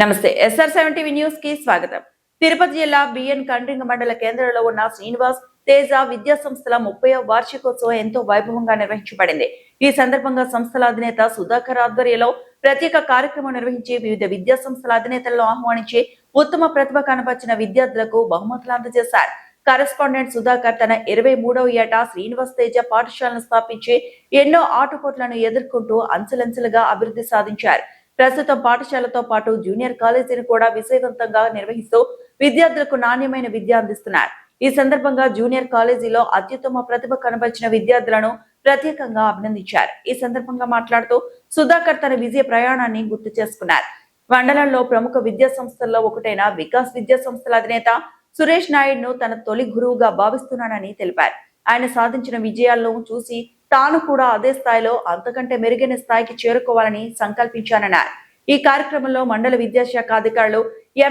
నమస్తే SR7 TV news కి స్వాగతం. తిరుపతి జిల్లా బిఎన్ కండ్రింగ మండల కేంద్రంలో ఉన్న శ్రీనివాస్ తేజ విద్యా సంస్థల 30వ వార్షికోత్సవం ఎంతో వైభవంగా నిర్వహించబడింది. ఈ సందర్భంగా సంస్థల అధినేత సుధాకర్ ఆధ్వర్యంలో ప్రత్యేక కార్యక్రమం నిర్వహించి వివిధ విద్యా సంస్థల అధినేతలను ఆహ్వానించి ఉత్తమ ప్రతిభ కనబర్చిన విద్యార్థులకు బహుమతులు అందజేశారు. కరెస్పాండెంట్ సుధాకర్ తన 23వ ఏట శ్రీనివాస్ తేజ పాఠశాలను స్థాపించి ఎన్నో ఆటుపోట్లను ఎదుర్కొంటూ అంచెలంచెలుగా అభివృద్ధి సాధించారు. ప్రస్తుతం పాఠశాలతో పాటు జూనియర్ కాలేజీని కూడా విజయవంతంగా నిర్వహిస్తూ విద్యార్థులకు నాణ్యమైన విద్య అందిస్తున్నారు. ఈ సందర్భంగా జూనియర్ కాలేజీలో అత్యుత్తమ ప్రతిభ కనబర్చిన విద్యార్థులను ప్రత్యేకంగా అభినందించారు. ఈ సందర్భంగా మాట్లాడుతూ సుధాకర్ తన విజయ ప్రయాణాన్ని గుర్తు చేసుకున్నారు. మండలంలో ప్రముఖ విద్యా సంస్థల్లో ఒకటైన వికాస్ విద్యా సంస్థల అధినేత సురేష్ నాయుడును తన తొలి గురువుగా భావిస్తున్నానని తెలిపారు. ఆయన సాధించిన విజయాలను చూసి తాను కూడా అదే స్థాయిలో అంతకంటే మెరుగైన స్థాయికి చేరుకోవాలని సంకల్పించానన్నారు. ఈ కార్యక్రమంలో మండల విద్యాశాఖ అధికారులు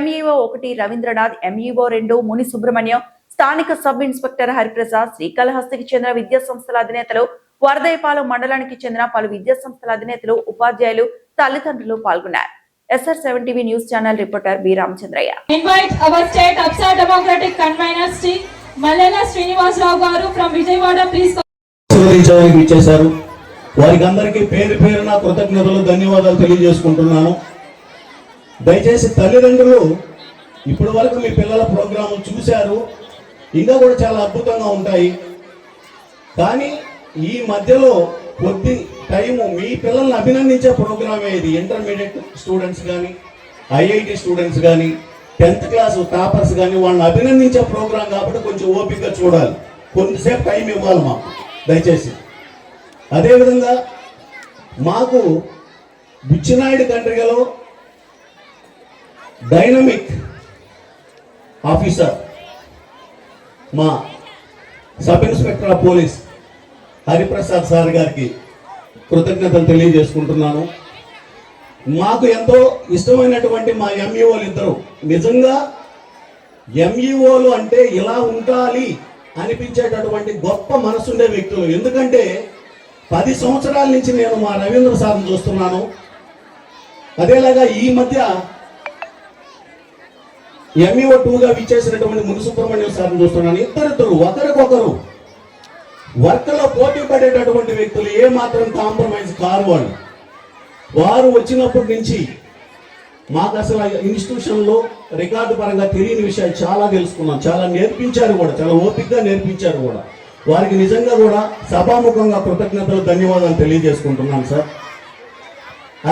MEO 1 రవీంద్రనాథ్, MEO 2 ముని సుబ్రహ్మణ్యం, స్థానిక సబ్ ఇన్స్పెక్టర్ హరిప్రసాద్, శ్రీకాళహస్తికి చెందిన విద్యా సంస్థల అధినేతలు, వరదయపాలెం మండలానికి చెందిన పలు విద్యా సంస్థల అధినేతలు, ఉపాధ్యాయులు, తల్లిదండ్రులు పాల్గొన్నారు. SR7 TV news channel reporter B Ramachandraiah. Invite our state Apsa Democratic Convener Sri Mallela Srinivasrao garu from Vijayawada, please. ఇచ్చేశారు. వారికి అందరికీ పేరు పేరున కృతజ్ఞతలు, ధన్యవాదాలు తెలియజేసుకుంటున్నాను. దయచేసి తల్లిదండ్రులు ఇప్పటి వరకు మీ పిల్లల ప్రోగ్రాములు చూశారు, ఇంకా కూడా చాలా అద్భుతంగా ఉంటాయి. కానీ ఈ మధ్యలో కొద్ది టైము మీ పిల్లల్ని అభినందించే ప్రోగ్రామే ఇది. ఇంటర్మీడియట్ స్టూడెంట్స్ కానీ, IIT స్టూడెంట్స్ కానీ, 10th క్లాస్ టాపర్స్ కానీ వాళ్ళని అభినందించే ప్రోగ్రాం కాబట్టి కొంచెం ఓపికగా చూడాలి, కొంతసేపు టైం ఇవ్వాలి మాకు దయచేసి. అదేవిధంగా మాకు బుచ్చినాయుడు కండ్రిగలో డైనమిక్ ఆఫీసర్ మా sub inspector of police Hariprasad sir గారికి కృతజ్ఞతలు తెలియజేసుకుంటున్నాను. మాకు ఎంతో ఇష్టమైనటువంటి మా MEOలు ఇద్దరు నిజంగా MEOలు అంటే ఇలా ఉండాలి అనిపించేటటువంటి గొప్ప మనసుండే వ్యక్తులు. ఎందుకంటే 10 సంవత్సరాల నుంచి నేను మా రవీంద్ర సార్ని చూస్తున్నాను. అదేలాగా ఈ మధ్య MEO 2గా విచ్చేసినటువంటి ముని సుబ్రహ్మణ్యం సార్ని చూస్తున్నాను. ఇద్దరిద్దరు ఒకరికొకరు వర్క్లో పోటీ పడేటటువంటి వ్యక్తులు, ఏ మాత్రం కాంప్రమైజ్ కారు వాళ్ళు. వారు వచ్చినప్పటి నుంచి మాకు అసలు ఇన్స్టిట్యూషన్లో రికార్డు పరంగా తెలియని విషయాలు చాలా తెలుసుకున్నాం, చాలా నేర్పించారు కూడా, చాలా ఓపికగా నేర్పించారు కూడా. వారికి నిజంగా కూడా సభాముఖంగా కృతజ్ఞతలు, ధన్యవాదాలు తెలియజేసుకుంటున్నాను సార్.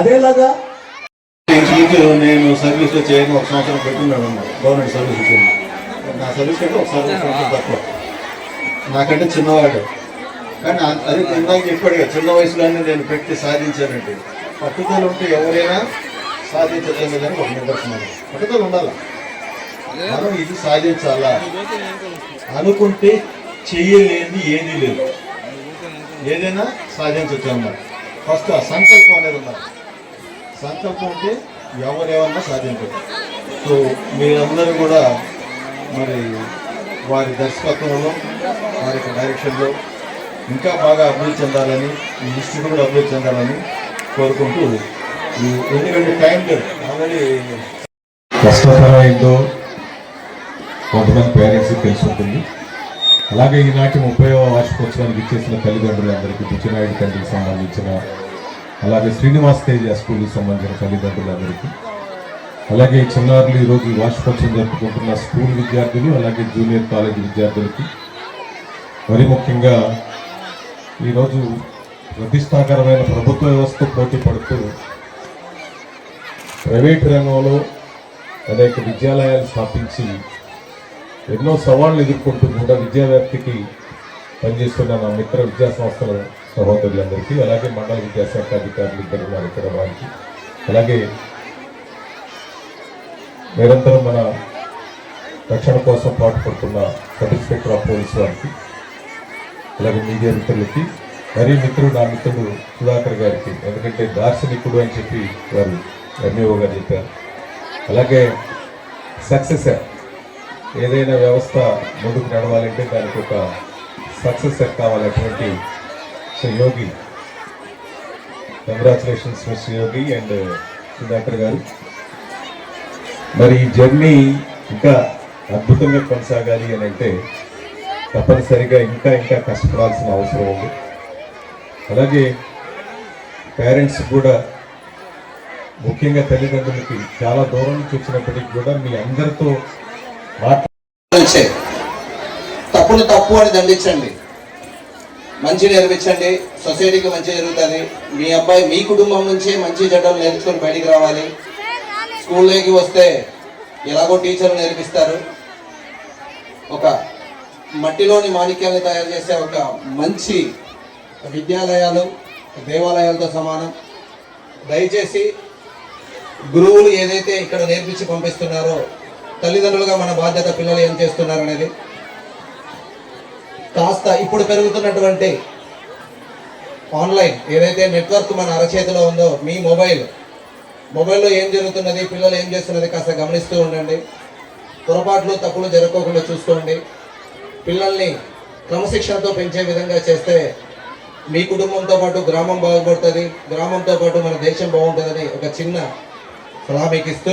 అదేలాగా నేను సర్వీస్లో చేయని 1 సంవత్సరం పెట్టున్నాను గవర్నమెంట్ సర్వీస్ చేయను. నా సర్వీస్ కంటే 1 సంవత్సరం తక్కువ, నాకంటే చిన్నవాడు. కానీ అది ఇందాక చెప్పాడుగా, చిన్న వయసులోనే నేను పెట్టి సాధించానంటే పట్టుదల ఉంటే ఎవరైనా సాధించలేము కానీ ఒక నిదర్శనం. పట్టుదల ఉండాలి, మనం ఇది సాధించాలా అనుకుంటే చెయ్యలేని ఏదీ లేదు, ఏదైనా సాధించవచ్చు అన్నమాట. ఫస్ట్ ఆ సంకల్పం అనేది ఉండాలి. సంకల్పం ఉంటే ఎవరేమన్నా సాధించవచ్చు. సో మీరందరూ కూడా మరి వారి దర్శకత్వంలో, వారి యొక్క డైరెక్షన్లో ఇంకా బాగా అభివృద్ధి చెందాలని, ఈ ఇన్స్టిట్యూట్ కూడా అభివృద్ధి చెందాలని కోరుకుంటూ, ఎందుకంటే టైం లేదు ఆల్రెడీ. కష్టతరమైందో కొంతమంది పేరెంట్స్కి తెలిసి ఉంటుంది. అలాగే ఈనాటి 30వ వార్షికోత్సవానికి ఇచ్చేసిన తల్లిదండ్రులందరికీ, బుచ్చినాయుడు తండ్రికి సంబంధించిన, అలాగే శ్రీనివాస్ తేజ స్కూల్కి సంబంధించిన తల్లిదండ్రులందరికీ, అలాగే చిన్నారులు ఈరోజు వార్షికోత్సవం జరుపుకుంటున్న స్కూల్ విద్యార్థులు, అలాగే జూనియర్ కాలేజీ విద్యార్థులకి, మరి ముఖ్యంగా ఈరోజు ప్రతిష్టాకరమైన ప్రభుత్వ వ్యవస్థ పోటీ పడుతూ ప్రైవేట్ రంగంలో అనేక విద్యాలయాలు స్థాపించి ఎన్నో సవాళ్లు ఎదుర్కొంటూ కూడా విద్యావ్యాప్తికి పనిచేస్తున్న నా మిత్ర విద్యా సంస్థల సహోదరులందరికీ, అలాగే మండల విద్యాశాఖ అధికారులు ఇద్దరు ఉన్నారు ఇక్కడ వారికి, అలాగే నిరంతరం మన రక్షణ కోసం పాటుపడుతున్న సబ్ ఇన్స్పెక్టర్ ఆఫ్ పోలీస్ వారికి, అలాగే మీడియా మిత్రులకి, మరీ మిత్రుడు నా మిత్రుడు సుధాకర్ గారికి, ఎందుకంటే దార్శనికుడు అని చెప్పి వారు MEO గారు చెప్పారు. అలాగే సక్సెసర్, ఏదైనా వ్యవస్థ ముందుకు నడవాలంటే దానికి ఒక సక్సెసర్ కావాలి. అటువంటి Yogi, congratulations mister Yogi and Sudhakar garu. మరి ఈ జర్నీ ఇంకా అద్భుతంగా కొనసాగాలి అని అంటే తప్పనిసరిగా ఇంకా ఇంకా కష్టపడాల్సిన అవసరం ఉంది. అలాగే పేరెంట్స్ కూడా, ముఖ్యంగా తల్లిదండ్రులకి చాలా దూరం నుంచి వచ్చినప్పటికీ కూడా మీ అందరితో మాట్లాడే తప్పును తప్పు అని దండించండి, మంచి నేర్పించండి, సొసైటీకి మంచి జరుగుతుంది. మీ అబ్బాయి మీ కుటుంబం నుంచే మంచి చెడ్డలు నేర్చుకొని బయటికి రావాలి. స్కూల్లోకి వస్తే ఎలాగో టీచర్లు నేర్పిస్తారు. ఒక మట్టిలోని మాణిక్యాన్ని తయారు చేసే ఒక మంచి విద్యాలయాలు దేవాలయాలతో సమానం. దయచేసి గురువులు ఏదైతే ఇక్కడ నేర్పించి పంపిస్తున్నారో, తల్లిదండ్రులుగా మన బాధ్యత పిల్లలు ఏం చేస్తున్నారు అనేది కాస్త ఇప్పుడు పెరుగుతున్నటువంటి ఆన్లైన్ ఏదైతే నెట్వర్క్ మన అరచేతిలో ఉందో, మీ మొబైల్లో ఏం జరుగుతున్నది, పిల్లలు ఏం చేస్తున్నది కాస్త గమనిస్తూ ఉండండి. పొరపాట్లు తప్పులు జరగకుండా చూసుకోండి. పిల్లల్ని క్రమశిక్షణతో పెంచే విధంగా చేస్తే మీ కుటుంబంతో పాటు గ్రామం బాగుపడుతుంది, గ్రామంతో పాటు మన దేశం బాగుంటుందని ఒక చిన్న సలహా మీకు ఇస్తూ